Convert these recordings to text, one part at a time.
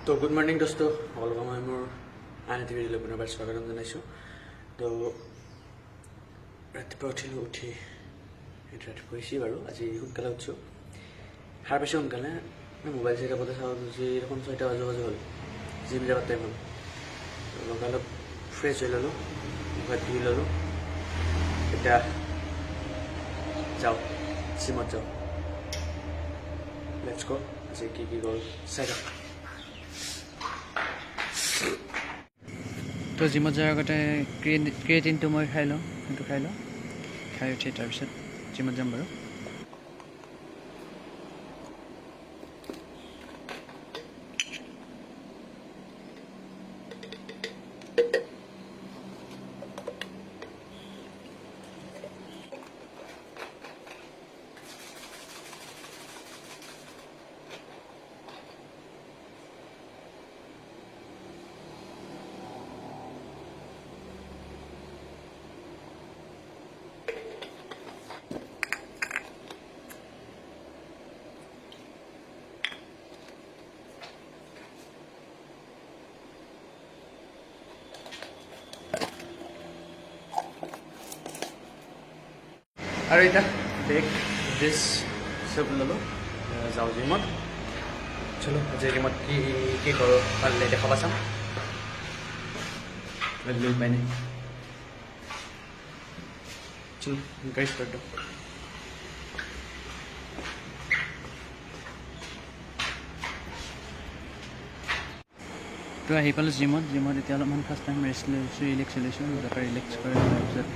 তো good morning দোস্ত সকলোকে মই মোৰ আন এটি ভিডিঅ'লৈ পুনৰবাৰ স্বাগতম জনাইছোঁ। তো ৰাতিপুৱা উঠি ৰাতিপুৱা হৈছি বাৰু, আজি সোনকালে উঠিছোঁ, সাৰ পাইছোঁ সোনকালে। মোবাইল চাই থাকোঁতে চাওঁ যে দেখোন 6টা বাজু হ'ল, জিম যাবৰ টাইম হ'ল। অলপ ফ্ৰেছ হৈ ল'লোঁ, মুখ হাত ধুই ল'লোঁ। এতিয়া যাওঁ, জিমত যাওঁ। লেটছ গ'। আজি কি গ'ল চাই যাওঁ। তো জিমত যোৱাৰ আগতে ক্ৰিয়েটিনটো মই খাই লওঁ, সেইটো খাই উঠি তাৰপিছত জিমত যাম বাৰু। আৰু এতিয়া বেগ ড্ৰেছ চব ল'লোঁ, যাওঁ জিমত। চলো আজি জিমত কি কৰোঁ পাৰিলে দেখাব চাম। লৈ পাই নাই চলো গাড়ী ষ্টাৰ্ট দিওঁ। তো আহি পালোঁ জিমত এতিয়া অলপমান ফাৰ্ষ্ট টাইম ৰেষ্ট লৈছোঁ, ৰিলেক্স তাৰপৰা ৰিলেক্স কৰি তাৰপিছত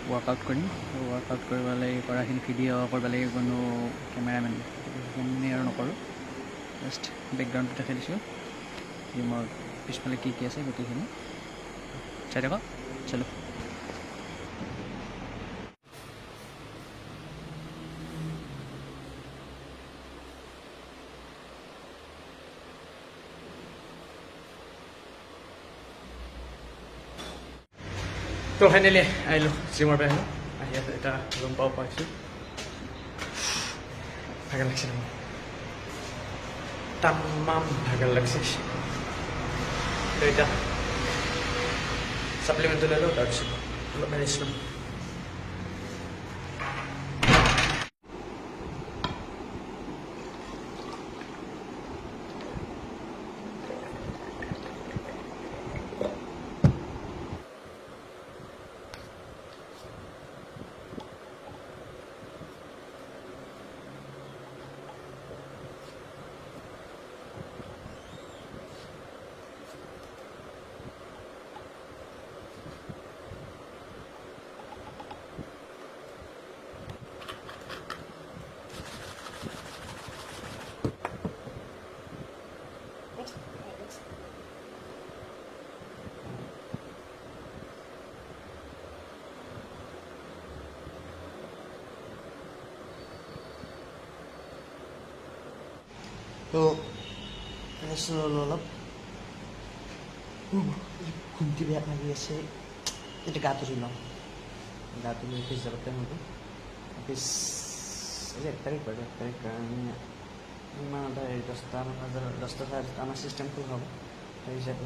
ৱৰ্কআউট কৰিম। ৱৰ্কআউট কৰিব লাগে, কৰাখিনি ভিডিঅ' কৰিব লাগে, কোনো কেমেৰামেন সেইখিনি আৰু নকৰোঁ, জাষ্ট বেকগ্ৰাউণ্ডটো দেখাই দিছোঁ। জিমৰ পিছফালে কি আছে গোটেইখিনি চাই থাকক। চলো তো ফাইনেলি আহিলোঁ, জিমৰ পৰা আহি এটা ৰুম পাইছোঁ। ভাগৰ লাগছে মোৰ, তামাম ভাগৰ লাগছে। তো এতিয়া ছাপ্লিমেণ্টটো ল'লোঁ, তাৰপিছত অলপ ৰেষ্ট ল'ম। তো ৰেষ্ট ল'লোঁ অলপ, ঘুমটি বেয়া লাগি আছে। এতিয়া গাটো ধুই লওঁ, গাটো ধুই অফিচ যাবৰ টাইম হ'ব। অফিচ আজি 1 তাৰিখ বাৰু, 1 তাৰিখ কাৰণে ইমান এটা 10টা চাৰে 10টা আমাৰ চিষ্টেম ফুল হ'ব। সেই হিচাপে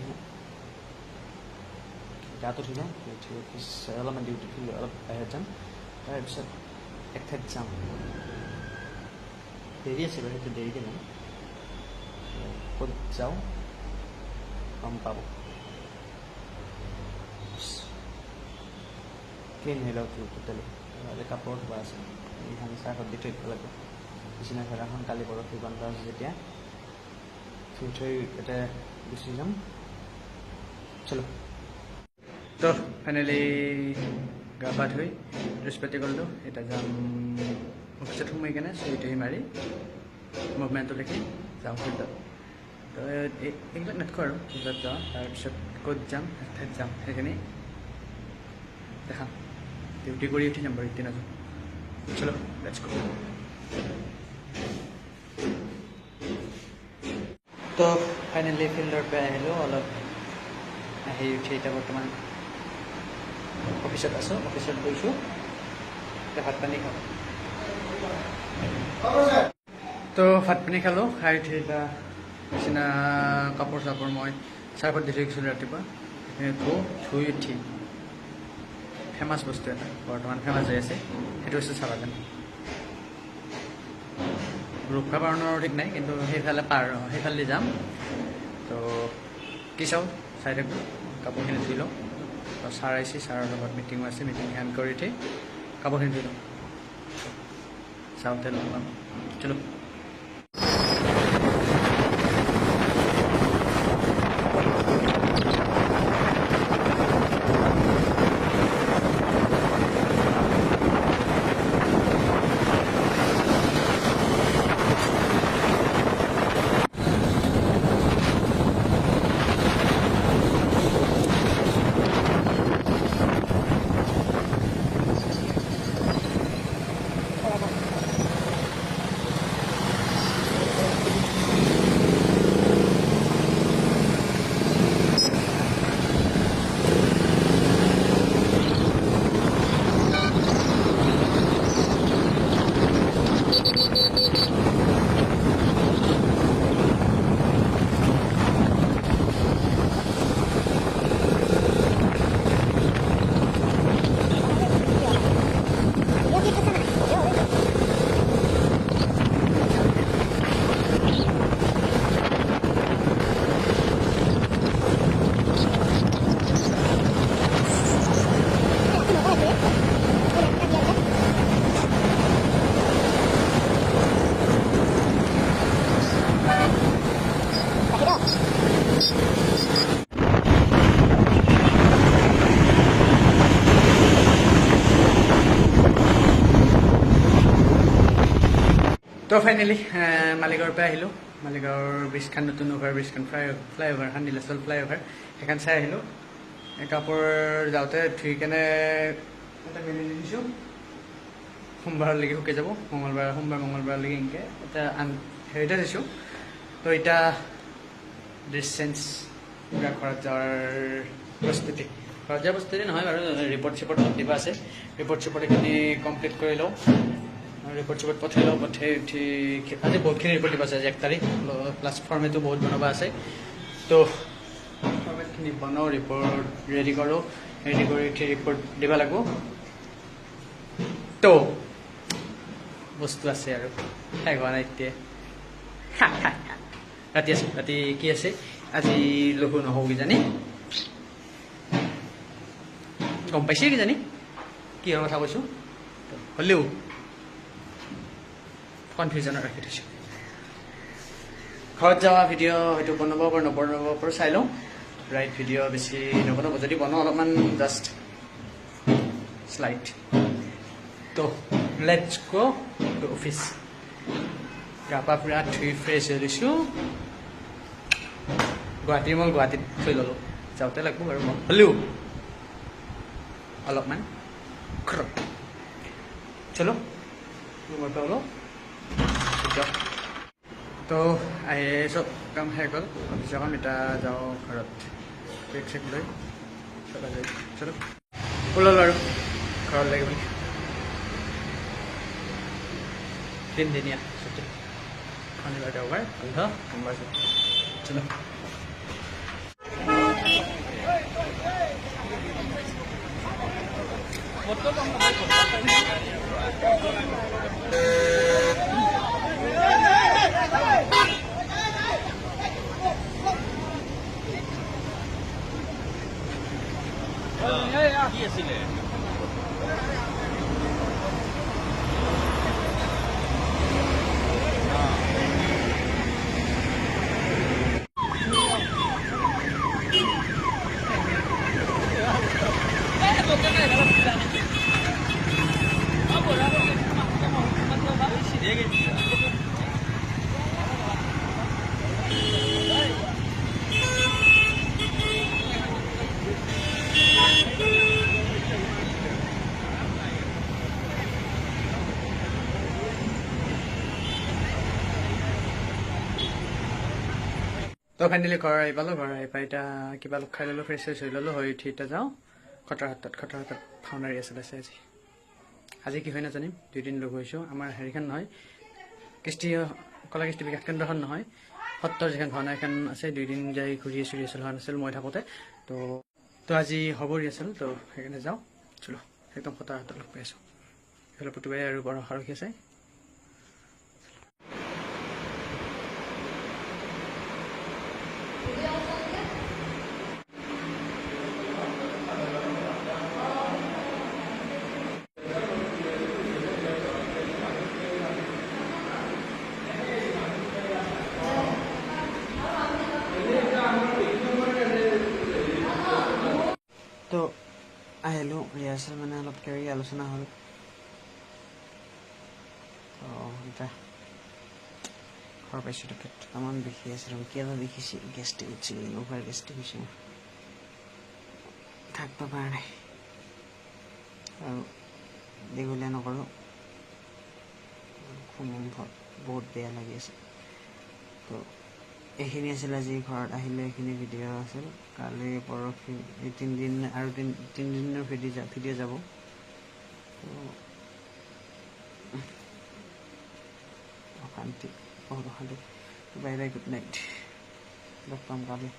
গাটো ধুই লওঁ, উঠি অফিচ অলপমান ডিউটি অলপ বাহিৰত যাম, তাৰপিছত এক ঠাইত যাম। দেৰি আছে বাৰু, সেইটো দেৰিকৈ যাম। ক'ত যাওঁ গম পাব। ক্লিন হৈ লওঁ টোটেলি, কাপোৰ ধোৱা আছে, এইখন চাহত দি থৈ দিব লাগিব। বিচনা ভেৰাখন কালি পৰহি বন্ধ আছে যেতিয়া ধুই থৈ ইয়াতে গুচি যাম। চলো। তো ফাইনেলি গা পা ধুই ড্ৰেছ পাতি কৰিলোঁ, এতিয়া যাম অফিচত সোমাই কেনে চুই মাৰি মুভমেণ্টটো লিখি যাওঁ ফিল্ডত। তো এইবিলাক নাথাকোঁ আৰু ফিল্ডত যাওঁ, তাৰপিছত ক'ত যাম ঠাইত যাম সেইখিনি দেখাম। ডিউটি কৰি উঠি যাম বাৰু, এতিয়া নাযাওঁ। চলো লেটছ গো। তো ফাইনেলি ফিল্ডৰ পৰা আহিলোঁ, অলপ আহি উঠি এতিয়া বৰ্তমান অফিচত আছোঁ, অফিচত গৈছোঁ। এতিয়া ভাত পানী খাওঁ। তো ভাত পানী খালোঁ, খাই উঠি এতিয়া বিচনা কাপোৰ চাপোৰ মই চাৰ্ফত দি থৈ গৈছিলোঁ ৰাতিপুৱা সেইখিনি ধুই উঠি ফেমাছ বস্তু এটা বৰ্তমান ফেমাছ হৈ আছে সেইটো হৈছে চালাগান ৰূপা পাৰণৰ ঠিক নাই কিন্তু সেইফালে সেইফালে যাম তো কি চাওঁ চাই থাকোঁ কাপোৰখিনি ধুই লওঁ ছাৰ আহিছে ছাৰৰ লগত মিটিঙো আছে মিটিং এণ্ড কৰি উঠি কাপোৰখিনি ধুই লওঁ চাওঁতে লগ পাম চলো তো ফাইনেলি মালিগাঁৱৰ পৰা আহিলোঁ মালিগাঁৱৰ ব্ৰিজখন নতুন অভাৰ ব্ৰিজখন ফ্লাইঅভাৰখন নীলাচল ফ্লাইঅভাৰ সেইখন চাই আহিলোঁ কাপোৰ যাওঁতে ধুই কেনে এটা মেলি দিছোঁ সোমবাৰলৈকে শুকাই যাব সোমবাৰ মঙলবাৰলৈকে এনেকৈ এটা হেৰিতে দিছোঁ তো এতিয়া ড্ৰেছ চেঞ্জ পুৰা ঘৰত যোৱাৰ প্ৰস্তুতি নহয় বাৰু ৰিপৰ্ট চিপৰ্ট দিব আছে ৰিপৰ্ট চিপৰ্ট এইখিনি কমপ্লিট কৰি লওঁ ৰিপৰ্ট চিপৰ্ট পঠাই লওঁ পঠাই উঠি আজি বহুতখিনি ৰিপৰ্ট দিব আছে আজি 1 তাৰিখ প্লাছ ফৰ্মেটো বহুত বনাব আছে তো ফৰ্মেটখিনি বনাওঁ ৰিপৰ্ট ৰেডি কৰোঁ ৰেডি কৰি উঠি ৰিপৰ্ট দিব লাগিব তো বস্তু আছে আৰু শেষ হোৱা নাই এতিয়া ৰাতি কি আছে আজি লঘু নহওঁ কিজানি গম পাইছে কিজানি কিহৰ কথা কৈছোঁ হ'লেও কনফিউজনত ৰাখি থৈছোঁ ঘৰত যোৱা ভিডিঅ' হয়তো বনাব পাৰোঁ নবনাব পাৰোঁ চাই লওঁ ৰাইট ভিডিঅ' বেছি নবনাব যদি বনাওঁ অলপমান জাষ্ট শ্লাইড তো লেটছ গো টু অফিচ গা পা পুৰা ধুই ফ্ৰেছ হৈ লৈছোঁ গুৱাহাটীত থৈ ল'লোঁ যাওঁতে লাগিব বাৰু মই হ'লেও অলপমান চলো ৰুমৰ পৰা ওলাওঁ তো আহি চব কাম শেষ হ'ল অফিচৰ কাম এতিয়া যাওঁ ঘৰত কেক চেক লৈ চলা যায় চলো ওলালোঁ আৰু ঘৰত লাগিব তিনিদিনীয়া ছুটি শনিবাৰ দেওবাৰ বন্ধ সোমবাৰ ছুটি চলো কি আছিলে তো ফাইনেলি ঘৰ আহি পালোঁ ঘৰ আহি পাই এতিয়া কিবা অলপ খাই ল'লোঁ ফ্ৰেছ হৈ ল'লোঁ হৈ উঠি এতিয়া যাওঁ খটৰাহাটত ভাওনাৰী আছিলে আজি কি হয় নাজানিম 2 দিন লগ হৈছোঁ আমাৰ হেৰিখন নহয় কলা কৃষ্টি বিকাশ কেন্দ্ৰখন নহয় সত্ৰৰ যিখন ভাওনা এখন আছে 2 দিন যাই ঘূৰি ৰিহাৰ্চেল হোৱা নাছিল মই থাকোঁতে তো আজি হ'ব ৰিহাৰ্চেল তো সেইকাৰণে যাওঁ চলো একদম সত্ৰৰ হাতত লগ পাই আছোঁ এইফালে প্ৰতিবাৰে আৰু বৰ আৰক্ষী আছে তো আহিলোঁ ৰিহাৰ্চেল মানে অলপ কিবা আলোচনা হ'ল তো এতিয়া ঘৰ পাইছোঁ তাকে দুটামান দেখি আছিলোঁ কিবা দেখিছে গেষ্টিক উঠিছিল অভাৰ গেষ্টিক হৈছে মোৰ থাকিব পৰা নাই আৰু দীঘলীয়া নকৰোঁ বহুত বেয়া লাগি আছে তো এইখিনি আছিল আজি ঘৰত আহিলে এইখিনি ভিডিঅ' আছিল কালি পৰহি এই 3 দিন আৰু 3 দিনৰ ভিডিঅ' যাব অশান্তি বহুত অশান্তি বাই বাই গুড নাইট লগ পাম কালি